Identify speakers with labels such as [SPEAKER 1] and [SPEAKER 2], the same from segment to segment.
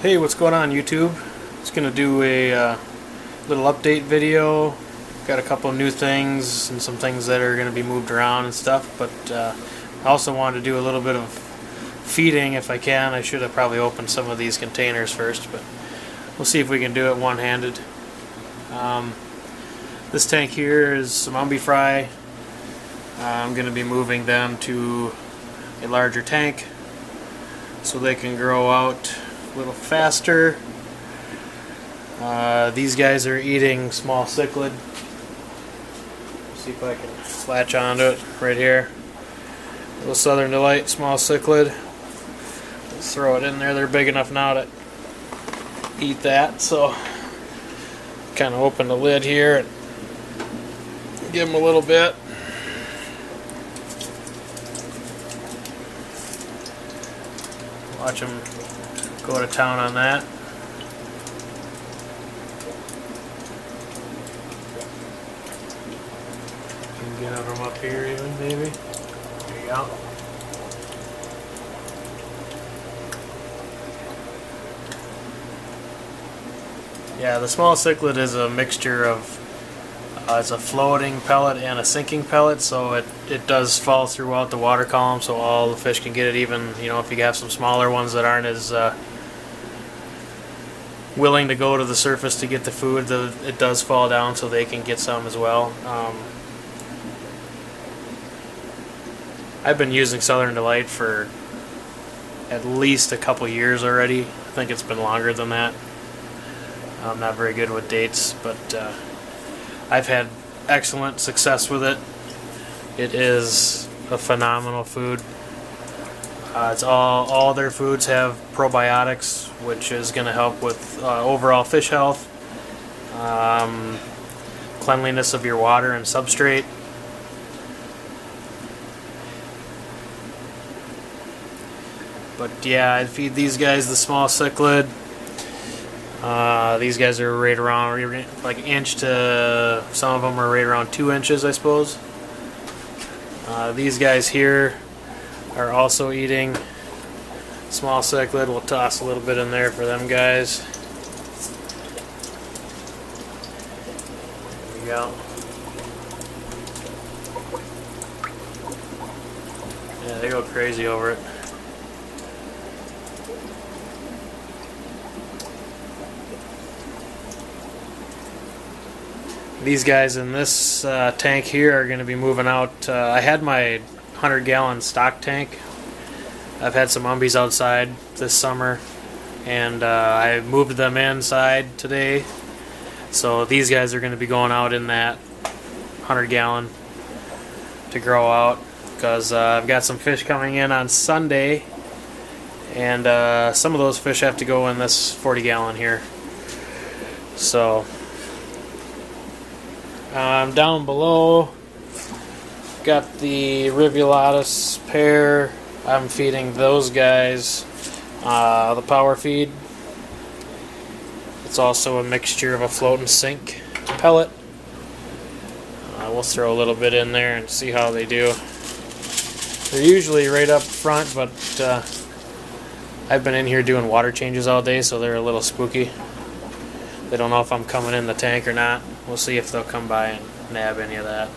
[SPEAKER 1] Hey, what's going on YouTube? Just gonna do a little update video. Got a couple new things and some things that are gonna be moved around and stuff, but I also wanted to do a little bit of feeding if I can. I should have probably opened some of these containers first, but we'll see if we can do it one-handed. This tank here is some umbi fry. I'm gonna be moving them to a larger tank so they can grow out a little faster. These guys are eating small cichlid. See if I can latch onto it right here. Little Southern Delight small cichlid. Let's throw it in there. They're big enough now to eat that, so kind of open the lid here and give them a little bit. Watch them go to town on that. Can get them up here even, maybe. There you go. Yeah, the small cichlid is a mixture of it's a floating pellet and a sinking pellet, so it does fall throughout the water column, so all the fish can get it. Even, you know, if you have some smaller ones that aren't as willing to go to the surface to get the food, it does fall down so they can get some as well. I've been using Southern Delight for at least a couple years already. I think it's been longer than that. I'm not very good with dates, but I've had excellent success with it. It is a phenomenal food. It's all their foods have probiotics, which is going to help with overall fish health, cleanliness of your water and substrate. But yeah, I'd feed these guys the small cichlid. These guys are right around like an inch to, some of them are right around 2 inches, I suppose. These guys here are also eating small cichlid. We'll toss a little bit in there for them guys. There we go. Yeah, they go crazy over it. These guys in this tank here are going to be moving out. I had my 100-gallon stock tank. I've had some umbies outside this summer, and I moved them inside today. So these guys are going to be going out in that 100-gallon to grow out, because I've got some fish coming in on Sunday, and some of those fish have to go in this 40-gallon here. So down below, got the Rivulatus pair. I'm feeding those guys the power feed. It's also a mixture of a float and sink pellet. We'll throw a little bit in there and see how they do. They're usually right up front, but I've been in here doing water changes all day, so they're a little spooky. They don't know if I'm coming in the tank or not. We'll see if they'll come by and nab any of that.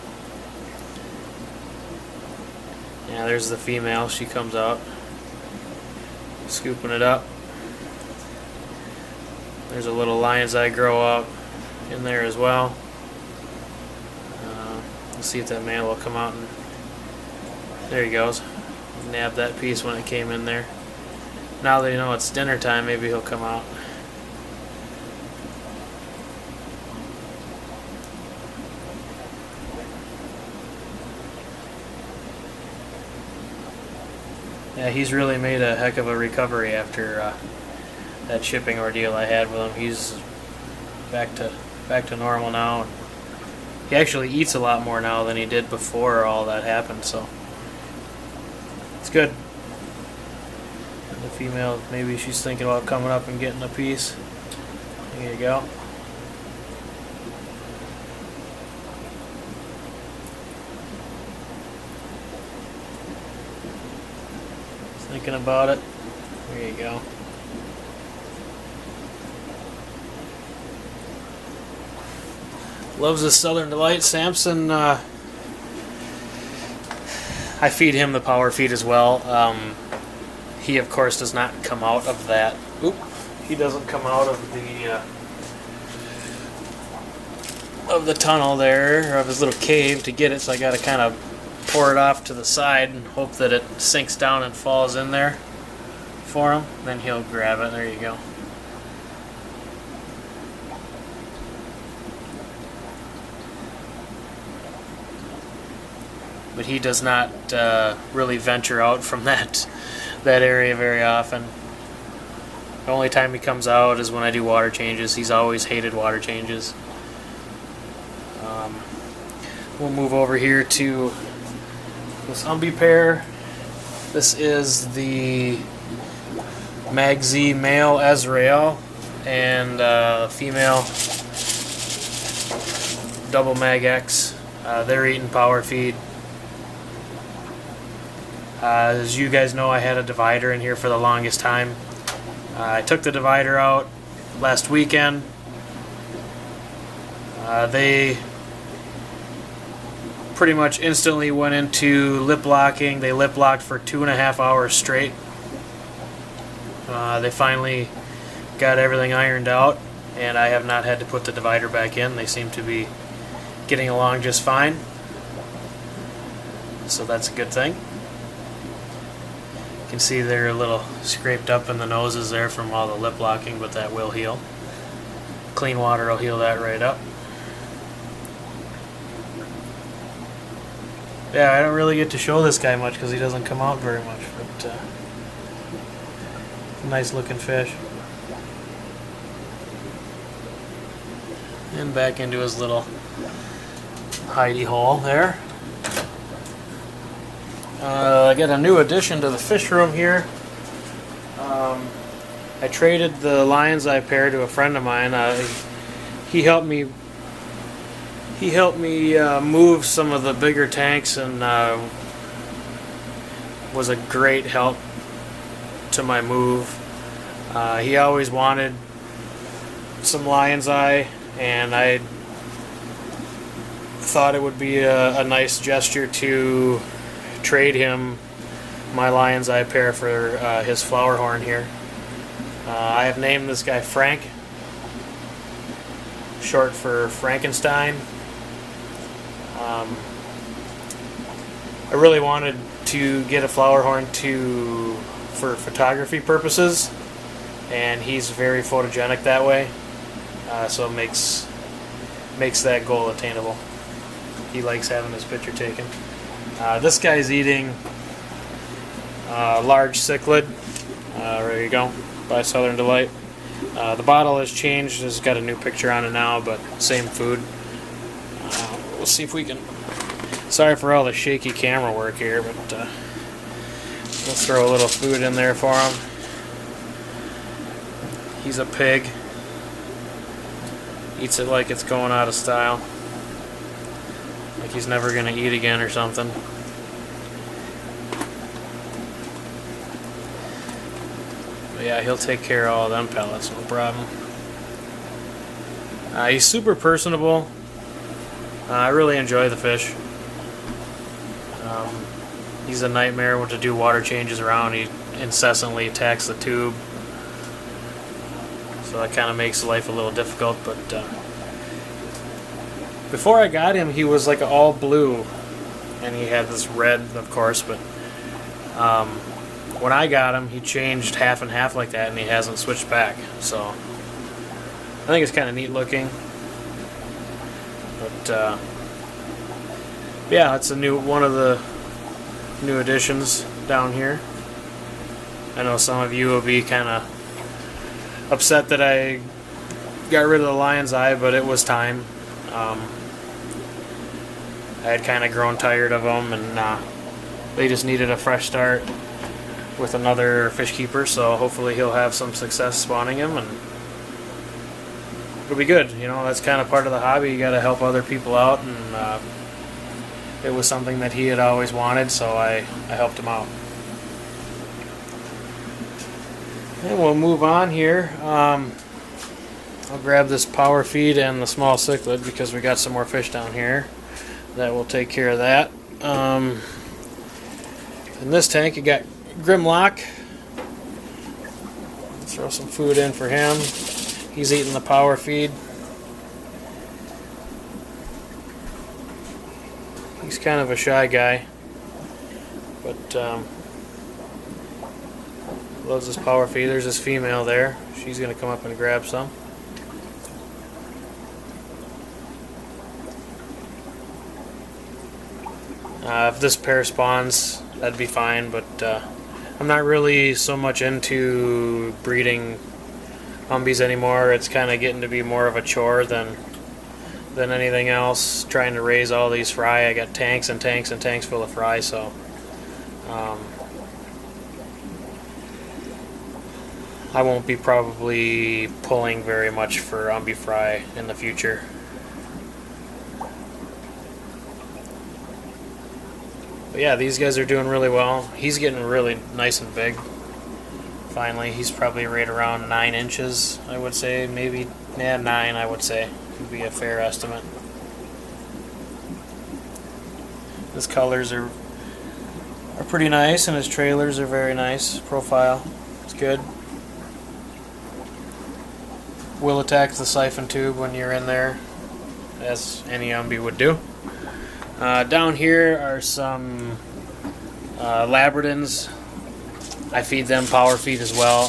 [SPEAKER 1] Yeah, there's the female. She comes out, scooping it up. There's a little lion's eye grow out in there as well. We'll see if that male will come out, and there he goes. Nabbed that piece when it came in there. Now that you know it's dinner time, maybe he'll come out. Yeah, he's really made a heck of a recovery after that shipping ordeal I had with him. He's back to normal now. He actually eats a lot more now than he did before all that happened, so it's good. And the female, maybe she's thinking about coming up and getting a piece. There you go. Thinking about it. There you go. Loves his Southern Delight. Samson, I feed him the power feed as well. He, of course, does not come out of that. Oop. He doesn't come out of the tunnel there, or of his little cave to get it, so I got to kind of pour it off to the side and hope that it sinks down and falls in there for him. Then he'll grab it. There you go. But he does not really venture out from that area very often. The only time he comes out is when I do water changes. He's always hated water changes. We'll move over here to this Humby pair. This is the Mag Z male Azrael and female double Mag X. They're eating power feed. As you guys know, I had a divider in here for the longest time. I took the divider out last weekend. They pretty much instantly went into lip locking. They lip locked for 2.5 hours straight. They finally got everything ironed out, and I have not had to put the divider back in. They seem to be getting along just fine, so that's a good thing. You can see they're a little scraped up in the noses there from all the lip locking, but that will heal. Clean water will heal that right up. Yeah, I don't really get to show this guy much because he doesn't come out very much, but nice looking fish. And back into his little hidey hole there. I got a new addition to the fish room here. I traded the lion's eye pair to a friend of mine. He helped me move some of the bigger tanks, and was a great help to my move. He always wanted some lion's eye, and I thought it would be a nice gesture to trade him my lion's eye pair for his flower horn here. I have named this guy Frank, short for Frankenstein. I really wanted to get a flower horn for photography purposes, and he's very photogenic that way, so it makes that goal attainable. He likes having his picture taken. This guy's eating large cichlid. There you go, by Southern Delight. The bottle has changed. It's got a new picture on it now, but same food. We'll see if we can... Sorry for all the shaky camera work here, but let's throw a little food in there for him. He's a pig. Eats it like it's going out of style. Like he's never going to eat again or something. But yeah, he'll take care of all them pellets, no problem. He's super personable. I really enjoy the fish. He's a nightmare to do water changes around. He incessantly attacks the tube, so that kind of makes life a little difficult. But before I got him, he was like all blue, and he had this red, of course. But when I got him, he changed half and half like that, and he hasn't switched back. So I think it's kind of neat looking. But yeah, it's one of the new additions down here. I know some of you will be kind of upset that I got rid of the lion's eye, but it was time. I had kind of grown tired of them, and they just needed a fresh start with another fish keeper, so hopefully he'll have some success spawning him, and it'll be good. You know, that's kind of part of the hobby. You got to help other people out, and it was something that he had always wanted, so I helped him out. And we'll move on here. I'll grab this power feed and the small cichlid because we got some more fish down here. That will take care of that. In this tank, you got Grimlock. Throw some food in for him. He's eating the power feed. He's kind of a shy guy, but loves his power feed. There's this female there. She's going to come up and grab some. If this pair spawns, that'd be fine, but I'm not really so much into breeding umbies anymore. It's kind of getting to be more of a chore than anything else, trying to raise all these fry. I got tanks and tanks and tanks full of fry, so I won't be probably pulling very much for umbi fry in the future. But yeah, these guys are doing really well. He's getting really nice and big. Finally, he's probably right around 9 inches, I would say. Maybe, yeah, 9, I would say. Would be a fair estimate. His colors are pretty nice, and his trailers are very nice. Profile, it's good. Will attack the siphon tube when you're in there, as any umbi would do. Down here are some Labradans. I feed them power feed as well.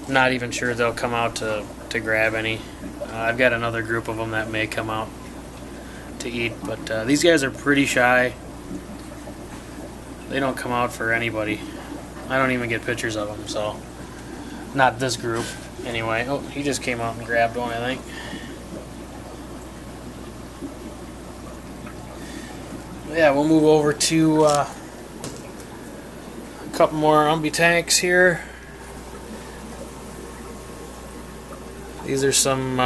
[SPEAKER 1] Not even sure they'll come out to grab any. I've got another group of them that may come out to eat, but these guys are pretty shy. They don't come out for anybody. I don't even get pictures of them, so not this group anyway. Oh, he just came out and grabbed one, I think. Yeah, we'll move over to a couple more umbi tanks here. These are some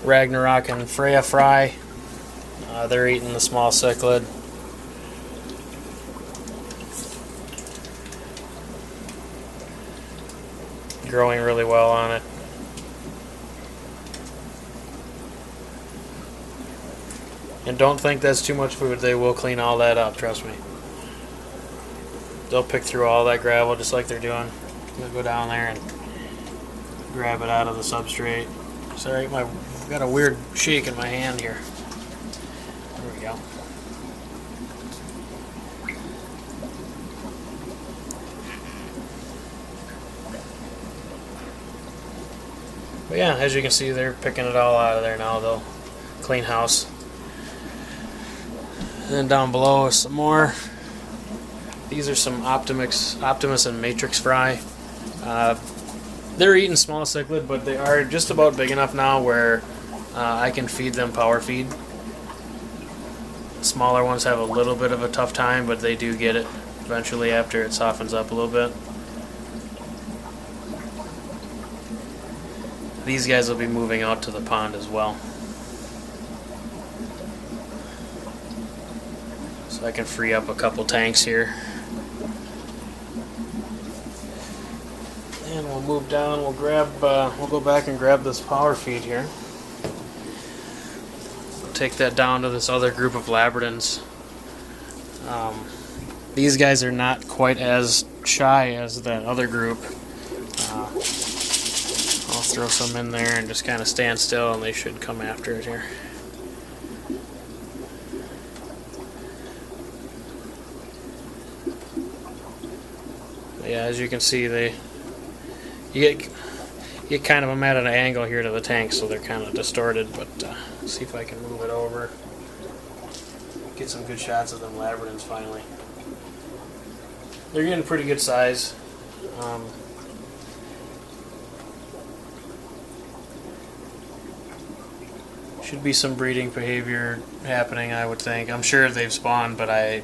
[SPEAKER 1] Ragnarok and Freya fry. They're eating the small cichlid. Growing really well on it. And don't think that's too much food. They will clean all that up, trust me. They'll pick through all that gravel just like they're doing. They'll go down there and grab it out of the substrate. Sorry, I've got a weird shake in my hand here. There we go. But yeah, as you can see, they're picking it all out of there now. They'll clean house. And then down below is some more. These are some Optimus and Matrix fry. They're eating small cichlid, but they are just about big enough now where I can feed them power feed. Smaller ones have a little bit of a tough time, but they do get it eventually after it softens up a little bit. These guys will be moving out to the pond as well. So I can free up a couple tanks here. And we'll move down, we'll go back and grab this power feed here. We'll take that down to this other group of Labradans. These guys are not quite as shy as that other group. I'll throw some in there and just kind of stand still and they should come after it here. Yeah, as you can see, you get kind of them at an angle here to the tank, so they're kind of distorted. But see if I can move it over. Get some good shots of them Labradans finally. They're getting pretty good size. Should be some breeding behavior happening, I would think. I'm sure they've spawned, but I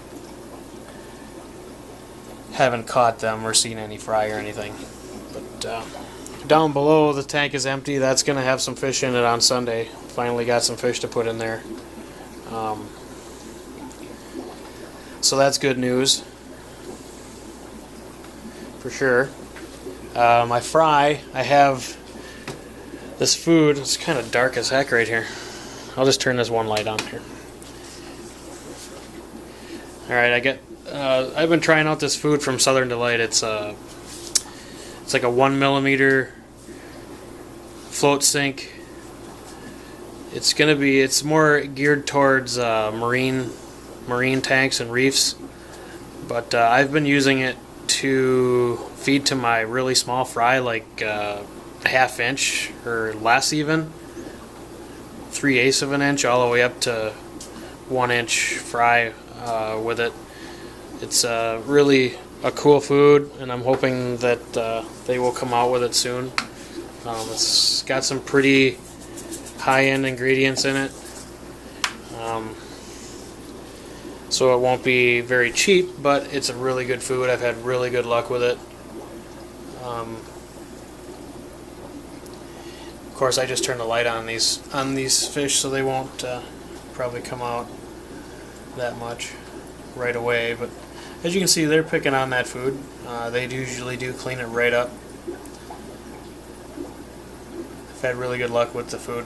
[SPEAKER 1] haven't caught them or seen any fry or anything. But down below, the tank is empty. That's going to have some fish in it on Sunday. Finally got some fish to put in there. So that's good news. For sure. My fry, I have This food is kind of dark as heck right here. I'll just turn this one light on here. Alright, I've been trying out this food from Southern Delight. It's like a 1mm float sink. It's more geared towards marine tanks and reefs, but I've been using it to feed to my really small fry, like a ½ inch or less, even 3/8 of an inch, all the way up to 1 inch fry with it. It's really a cool food, and I'm hoping that they will come out with it soon. It's got some pretty high-end ingredients in it, so it won't be very cheap, but it's a really good food. I've had really good luck with it. Of course, I just turned the light on these fish, so they won't probably come out that much right away. But as you can see, they're picking on that food. They usually do clean it right up. I've had really good luck with the food.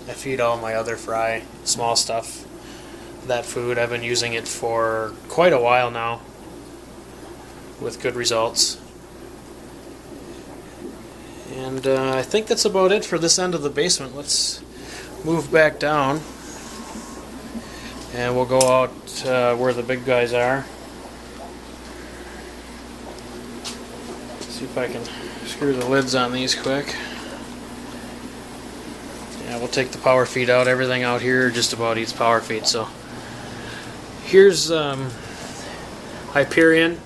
[SPEAKER 1] I feed all my other fry, small stuff, that food. I've been using it for quite a while now with good results. And I think that's about it for this end of the basement. Let's move back down, and we'll go out where the big guys are. See if I can screw the lids on these quick. Yeah, we'll take the power feed out. Everything out here just about eats power feed. So here's Hyperion.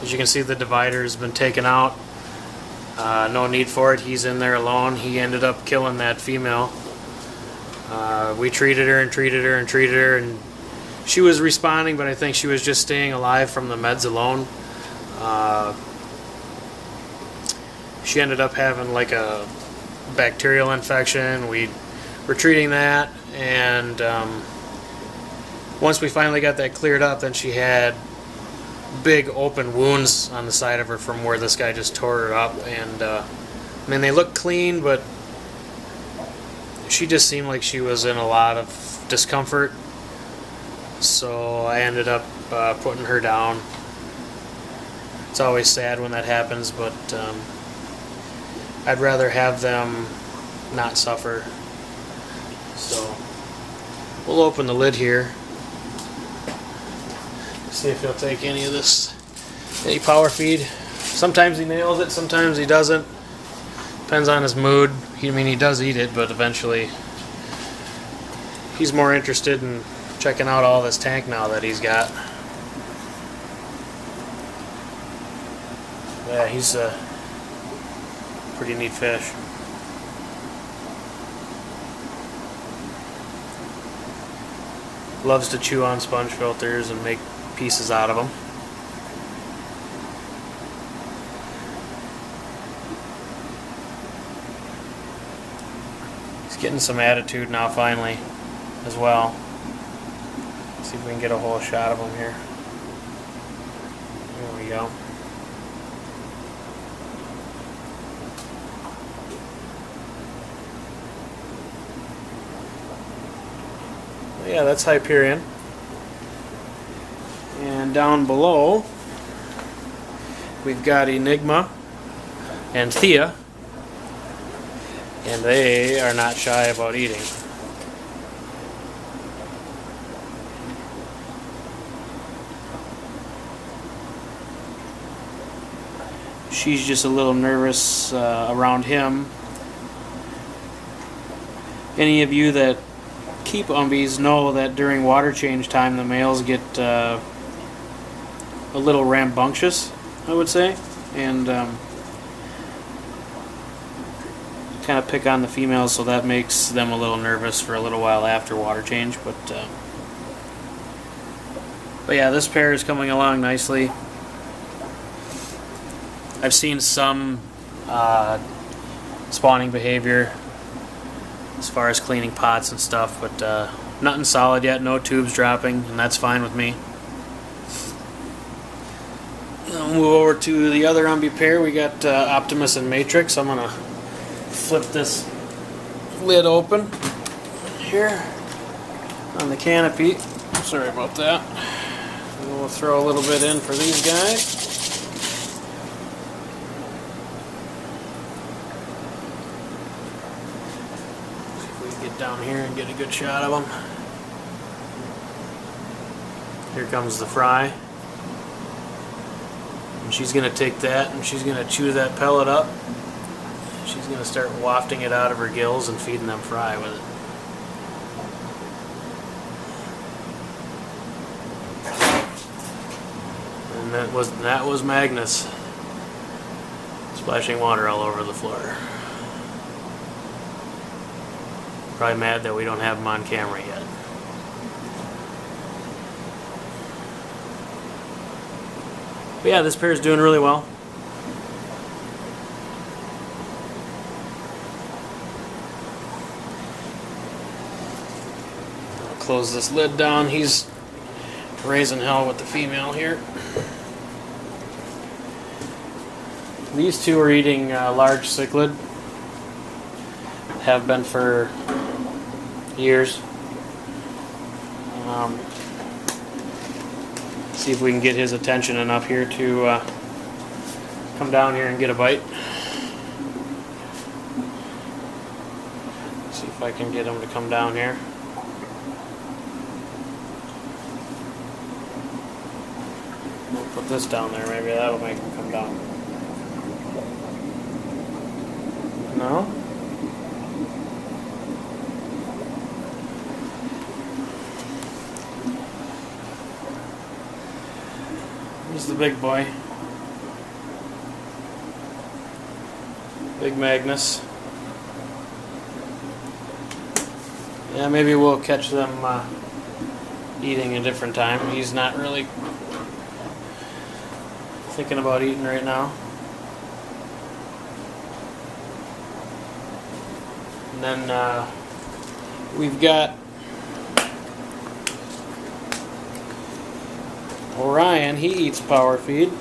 [SPEAKER 1] As you can see, the divider has been taken out. No need for it. He's in there alone. He ended up killing that female. We treated her and treated her and treated her, and she was responding, but I think she was just staying alive from the meds alone. She ended up having like a bacterial infection. We were treating that, and once we finally got that cleared up, then she had big open wounds on the side of her from where this guy just tore her up. And I mean, they look clean, but she just seemed like she was in a lot of discomfort, so I ended up putting her down. It's always sad when that happens, but I'd rather have them not suffer. So we'll open the lid here, see if he'll take any of this, any power feed. Sometimes he nails it, sometimes he doesn't. Depends on his mood. I mean, he does eat it, but eventually he's more interested in checking out all this tank now that he's got. Yeah, he's a pretty neat fish. Loves to chew on sponge filters and make pieces out of them. He's getting some attitude now finally as well. Let's see if we can get a whole shot of him here. There we go. Yeah, that's Hyperion. And down below, we've got Enigma and Thea, and they are not shy about eating. She's just a little nervous around him. Any of you that keep umbies know that during water change time the males get a little rambunctious, I would say, and kind of pick on the females, so that makes them a little nervous for a little while after water change. But yeah, this pair is coming along nicely. I've seen some spawning behavior as far as cleaning pots and stuff, but nothing solid yet, no tubes dropping, and that's fine with me. I'll move over to the other umbi pair. We got Optimus and Matrix. I'm going to flip this lid open here on the canopy. Sorry about that. And we'll throw a little bit in for these guys. See if we can get down here and get a good shot of them. Here comes the fry. And she's going to take that and she's going to chew that pellet up. She's going to start wafting it out of her gills and feeding them fry with it. And that was Magnus splashing water all over the floor. Probably mad that we don't have him on camera yet. But yeah, this pair is doing really well. I'll close this lid down. He's raising hell with the female here. These two are eating large cichlid. Have been for years. See if we can get his attention enough here to come down here and get a bite. See if I can get him to come down here. We'll put this down there, maybe that'll make him come down. No? Here's the big boy. Big Magnus. Yeah, maybe we'll catch them eating a different time. He's not really thinking about eating right now. And then we've got Orion. He eats power feed.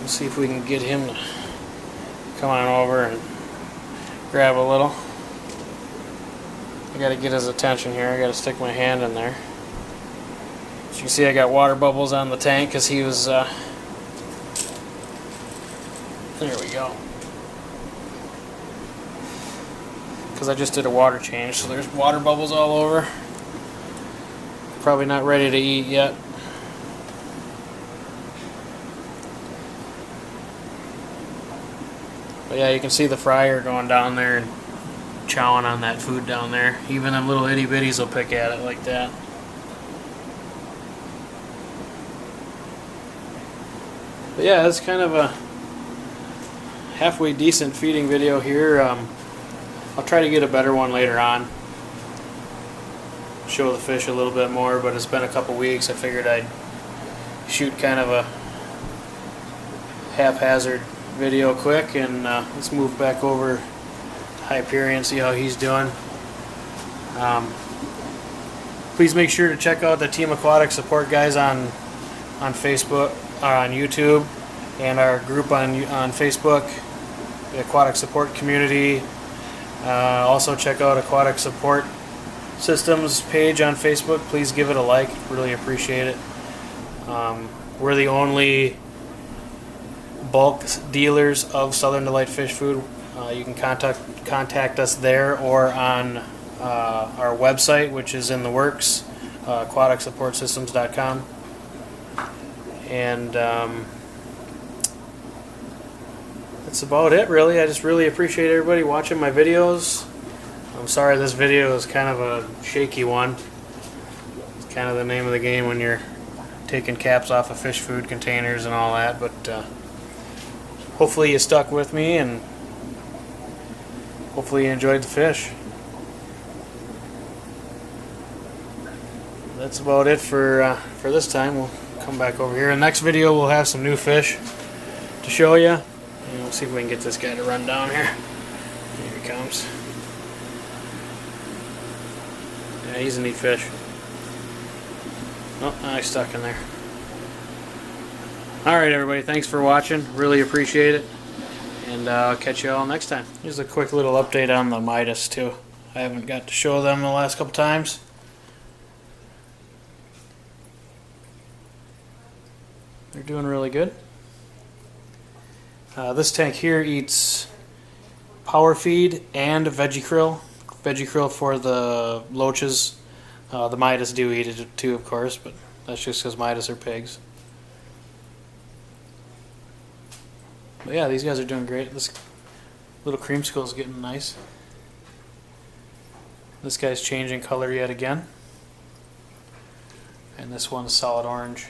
[SPEAKER 1] Let's see if we can get him to come on over and grab a little. I gotta get his attention here. I gotta stick my hand in there. As you can see, I got water bubbles on the tank because he was there we go. Because I just did a water change, so there's water bubbles all over. Probably not ready to eat yet. But yeah, you can see the fryer going down there and chowing on that food down there. Even them little itty bitties will pick at it like that. But yeah, it's kind of a halfway decent feeding video here. I'll try to get a better one later on. Show the fish a little bit more, but it's been a couple weeks. I figured I'd shoot kind of a haphazard video quick, and let's move back over to Hyperion, see how he's doing. Please make sure to check out the Team Aquatic Support guys on Facebook, on YouTube, and our group on Facebook, the Aquatic Support Community. Also check out Aquatic Support Systems page on Facebook. Please give it a like. Really appreciate it. We're the only bulk dealers of Southern Delight fish food. You can contact us there or on our website, which is in the works, aquaticsupportsystems.com. And that's about it, really. I just really appreciate everybody watching my videos. I'm sorry this video is kind of a shaky one. It's kind of the name of the game when you're taking caps off of fish food containers and all that, but hopefully you stuck with me and hopefully you enjoyed the fish. That's about it for this time. We'll come back over here. In the next video we'll have some new fish to show you. And we'll see if we can get this guy to run down here. Here he comes. Yeah, he's a neat fish. Oh, I stuck in there. Alright everybody, thanks for watching. Really appreciate it. And And I'll catch you all next time. Here's a quick little update on the Midas too. I haven't got to show them the last couple times. They're doing really good. This tank here eats power feed and veggie krill. Veggie krill for the loaches. The Midas do eat it too, of course, but that's just because Midas are pigs. But yeah, these guys are doing great. This little creamsicle is getting nice. This guy's changing color yet again. And this one's solid orange.